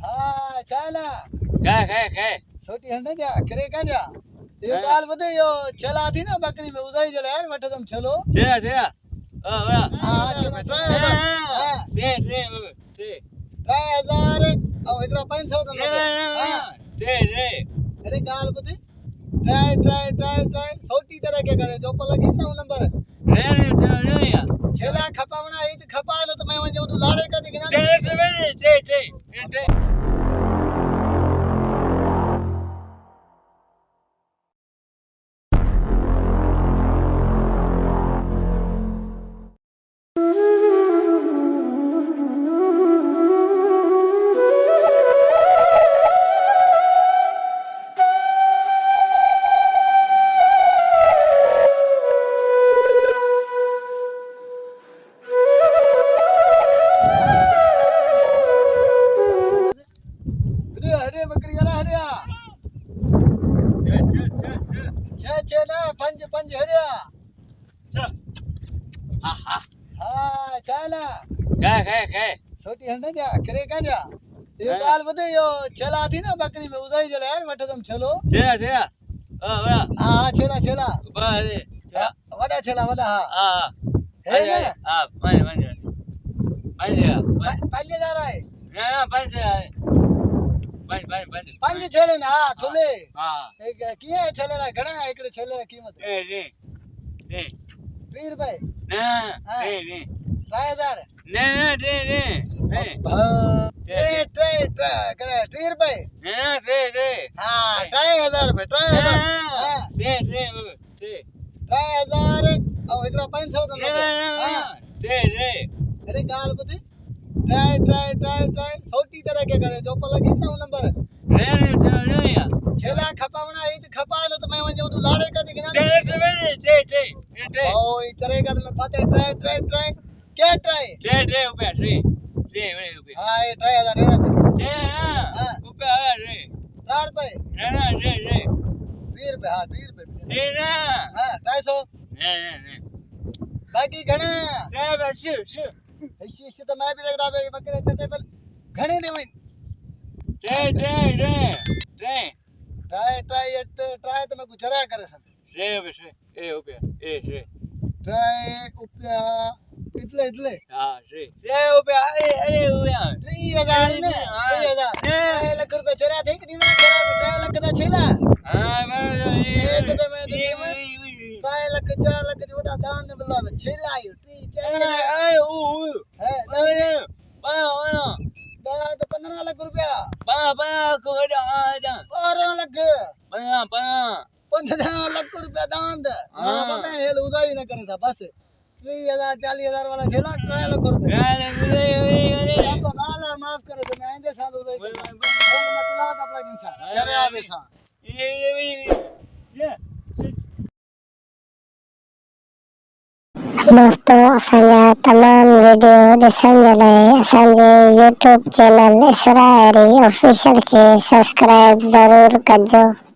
हाँ चाला काय छोटी हंडे जा करे का जा ये काल बदे यो चला थी ना बकरी में उदाई चला यार बट तुम चलो છે हाँ चलो 3000 और एकरा 500 तो अरे काल बदे ट्राई छोटी तरह के करे जो पल लगी ना नंबर छेला खपावना ईद खपा लो तो मैं वने तू लाड़े का दिखना हरे बकरी करा हरिया छे ना पंज हरिया हाँ चाला काय छोटी हंडे जा करे का जा ये काल बदे यो चला थी ना बकरी में उदाई चला यार बट तुम चलो हाँ छेला वड़ा छेला वड़ा हाँ है ना पहले जा रहा है पंज छेले ना हाँ थोले एक किए छेले ना घणा है एकड़े छेले ना कीमत 30 रुपए 3000 30 रुपए हाँ 3000 रुपए 3000 और एकड़ा 500 तो अरे गाल बदे ट्राई छोटी तरह के करे जो पल लगी ना नंबर छेला खपावना ईद खपा लो तो मैं वने तू लाड़े का दिखना ओ ई करेगा तो मैं पाते ट्राई क्या ट्राई हाँ ये 3000 है ना 4 रुपए 30 रुपए हाँ 30 रुपए हाँ 250 बाकी घणे ऐसी तो मैं भी देख रहा भाई बकरे चलते पर घणे नहीं हुई ट्राई तो मैं कुछ रहा करे सन ट्राई उपया इतले 3000 ने 3000 लाख रुपए चरा थे कि मैं चरा 2 लाख का छेला एक तो मैं तो 2 लाख 4 लाख जो दान बोला छेला आयो 15 लाख रुपया 15 लाख रुपया दान दे हां मैं हेल उधारी न करे था बस 30,000 40,000 वाला छेला 2 लाख रुपया आपका माला माफ करे तो मैं आंदे साल उधारी मतलब अपना इंसान चरे आवे सा दोस्तों असांजा तमाम वीडियो ॾिसण जे लाइ असांजे यूट्यूब चैनल इसरा एरी ऑफिशियल खे सब्सक्राइब ज़रूरु कजो।